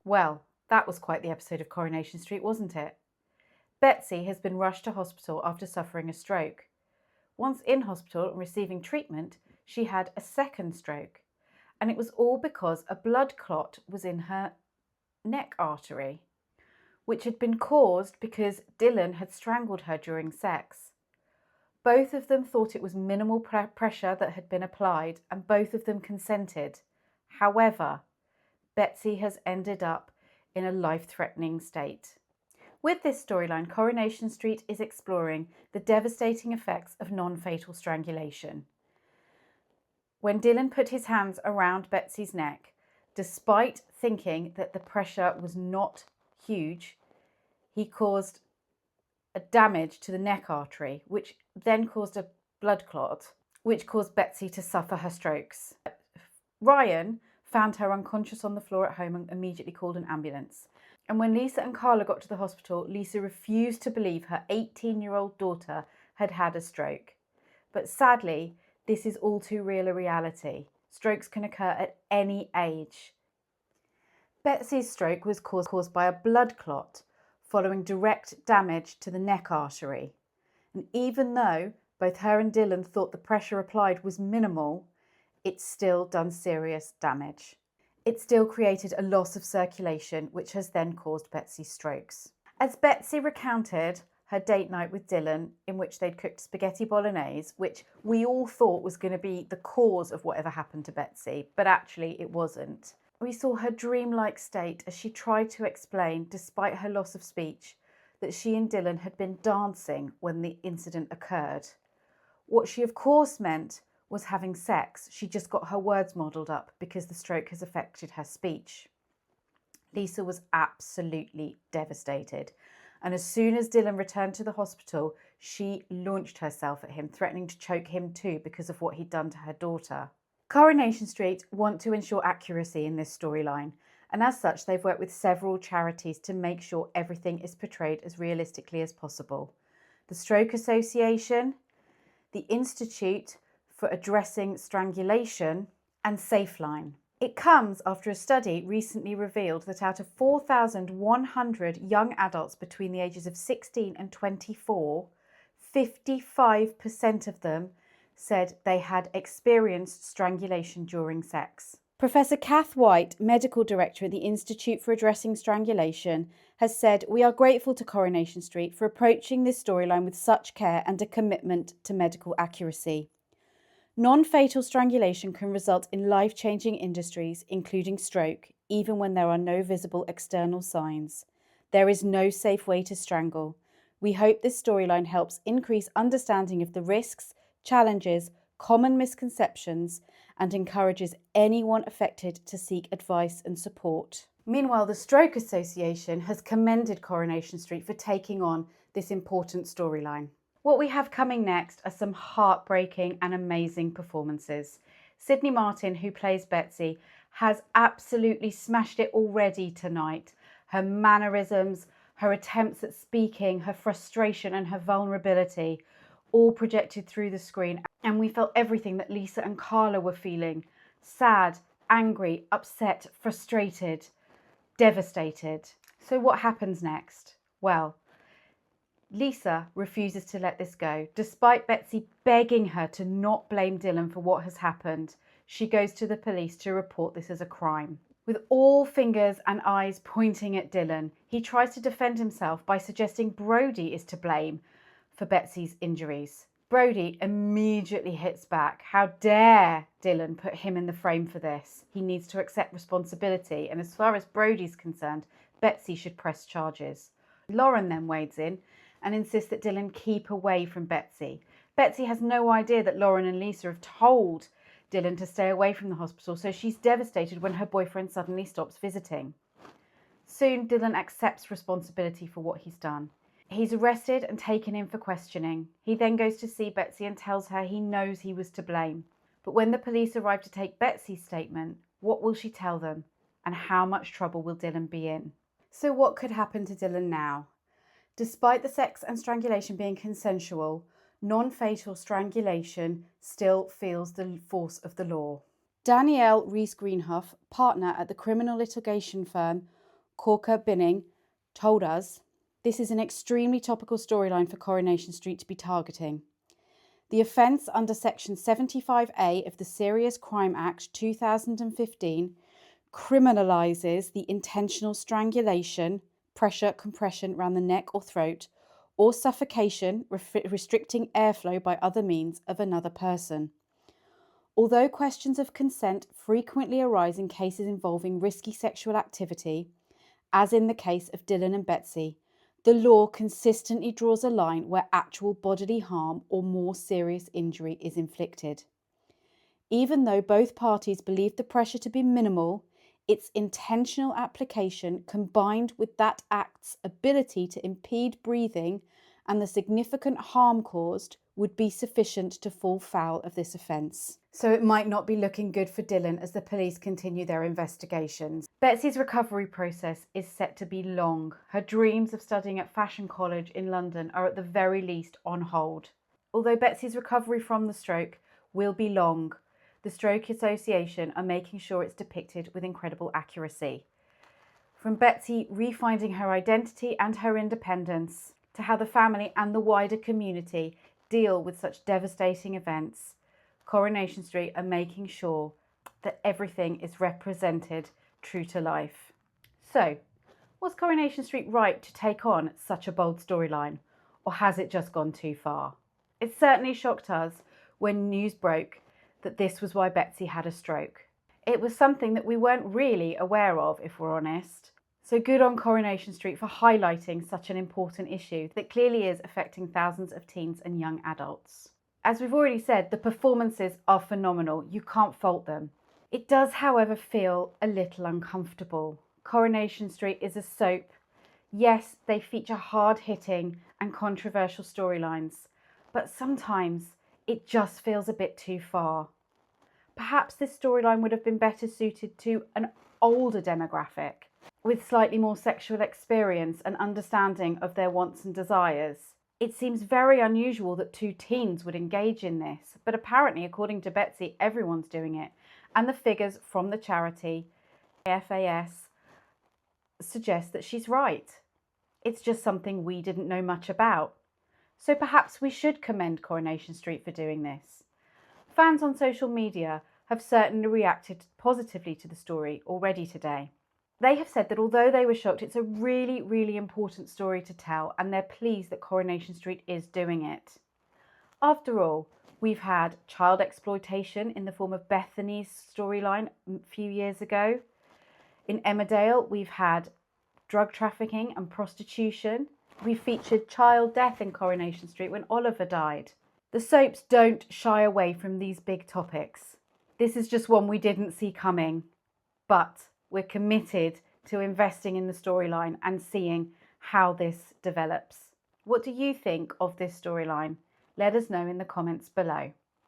Well, that was quite the episode of Coronation Street, wasn't it? Betsy has been rushed to hospital after suffering a stroke. Once in hospital and receiving treatment, she had a second stroke. And it was all because a blood clot was in her neck artery, which had been caused because Dylan had strangled her during sex. Both of them thought it was minimal pressure that had been applied, and both of them consented. However, Betsy has ended up in a life-threatening state. With this storyline, Coronation Street is exploring the devastating effects of non-fatal strangulation. When Dylan put his hands around Betsy's neck, despite thinking that the pressure was not huge, he caused a damage to the neck artery, which then caused a blood clot, which caused Betsy to suffer her strokes. Ryan found her unconscious on the floor at home and immediately called an ambulance. And when Lisa and Carla got to the hospital, Lisa refused to believe her 18-year-old daughter had had a stroke. But sadly, this is all too real a reality. Strokes can occur at any age. Betsy's stroke was caused by a blood clot following direct damage to the neck artery. And even though both her and Dylan thought the pressure applied was minimal, it's still done serious damage. It still created a loss of circulation, which has then caused Betsy's strokes. As Betsy recounted her date night with Dylan, in which they'd cooked spaghetti bolognese, which we all thought was going to be the cause of whatever happened to Betsy, but actually it wasn't. We saw her dreamlike state as she tried to explain, despite her loss of speech, that she and Dylan had been dancing when the incident occurred. What she of course meant was having sex. She just got her words muddled up because the stroke has affected her speech. Lisa was absolutely devastated. And as soon as Dylan returned to the hospital, she launched herself at him, threatening to choke him too because of what he'd done to her daughter. Coronation Street want to ensure accuracy in this storyline, and as such, they've worked with several charities to make sure everything is portrayed as realistically as possible. The Stroke Association, the Institute for Addressing Strangulation, and Safeline. It comes after a study recently revealed that out of 4,100 young adults between the ages of 16 and 24, 55% of them said they had experienced strangulation during sex. Professor Kath White, Medical Director at the Institute for Addressing Strangulation, has said, "We are grateful to Coronation Street for approaching this storyline with such care and a commitment to medical accuracy. Non-fatal strangulation can result in life-changing injuries, including stroke, even when there are no visible external signs. There is no safe way to strangle. We hope this storyline helps increase understanding of the risks, challenges, common misconceptions, and encourages anyone affected to seek advice and support." Meanwhile, the Stroke Association has commended Coronation Street for taking on this important storyline. What we have coming next are some heartbreaking and amazing performances. Sydney Martin, who plays Betsy, has absolutely smashed it already tonight. Her mannerisms, her attempts at speaking, her frustration and her vulnerability, all projected through the screen. And we felt everything that Lisa and Carla were feeling. Sad, angry, upset, frustrated, devastated. So what happens next? Well, Lisa refuses to let this go. Despite Betsy begging her to not blame Dylan for what has happened, she goes to the police to report this as a crime. With all fingers and eyes pointing at Dylan, he tries to defend himself by suggesting Brody is to blame for Betsy's injuries. Brody immediately hits back. How dare Dylan put him in the frame for this? He needs to accept responsibility, and as far as Brody's concerned, Betsy should press charges. Lauren then wades in and insists that Dylan keep away from Betsy. Betsy has no idea that Lauren and Lisa have told Dylan to stay away from the hospital, so she's devastated when her boyfriend suddenly stops visiting. Soon, Dylan accepts responsibility for what he's done. He's arrested and taken in for questioning. He then goes to see Betsy and tells her he knows he was to blame. But when the police arrive to take Betsy's statement, what will she tell them? And how much trouble will Dylan be in? So what could happen to Dylan now? Despite the sex and strangulation being consensual, non-fatal strangulation still feels the force of the law. Danielle Rees-Greenhoff, partner at the criminal litigation firm Corker Binning, told us, "This is an extremely topical storyline for Coronation Street to be targeting. The offence under Section 75A of the Serious Crime Act 2015 criminalises the intentional strangulation, pressure, compression around the neck or throat, or suffocation, restricting airflow by other means of another person. Although questions of consent frequently arise in cases involving risky sexual activity, as in the case of Dylan and Betsy, the law consistently draws a line where actual bodily harm or more serious injury is inflicted. Even though both parties believe the pressure to be minimal, its intentional application combined with that act's ability to impede breathing and the significant harm caused would be sufficient to fall foul of this offence." So it might not be looking good for Dylan as the police continue their investigations. Betsy's recovery process is set to be long. Her dreams of studying at Fashion College in London are at the very least on hold. Although Betsy's recovery from the stroke will be long, the Stroke Association are making sure it's depicted with incredible accuracy. From Betsy refinding her identity and her independence, to how the family and the wider community deal with such devastating events, Coronation Street are making sure that everything is represented true to life. So, was Coronation Street right to take on such a bold storyline, or has it just gone too far? It certainly shocked us when news broke that this was why Betsy had a stroke. It was something that we weren't really aware of, if we're honest. So good on Coronation Street for highlighting such an important issue that clearly is affecting thousands of teens and young adults. As we've already said, the performances are phenomenal. You can't fault them. It does, however, feel a little uncomfortable. Coronation Street is a soap. Yes, they feature hard-hitting and controversial storylines, but sometimes it just feels a bit too far. Perhaps this storyline would have been better suited to an older demographic with slightly more sexual experience and understanding of their wants and desires. It seems very unusual that two teens would engage in this, but apparently, according to Betsy, everyone's doing it. And the figures from the charity, FAS, suggest that she's right. It's just something we didn't know much about. So perhaps we should commend Coronation Street for doing this. Fans on social media have certainly reacted positively to the story already today. They have said that although they were shocked, it's a really, really important story to tell, and they're pleased that Coronation Street is doing it. After all, we've had child exploitation in the form of Bethany's storyline a few years ago. In Emmerdale, we've had drug trafficking and prostitution. We featured child death in Coronation Street when Oliver died. The soaps don't shy away from these big topics. This is just one we didn't see coming, but we're committed to investing in the storyline and seeing how this develops. What do you think of this storyline? Let us know in the comments below.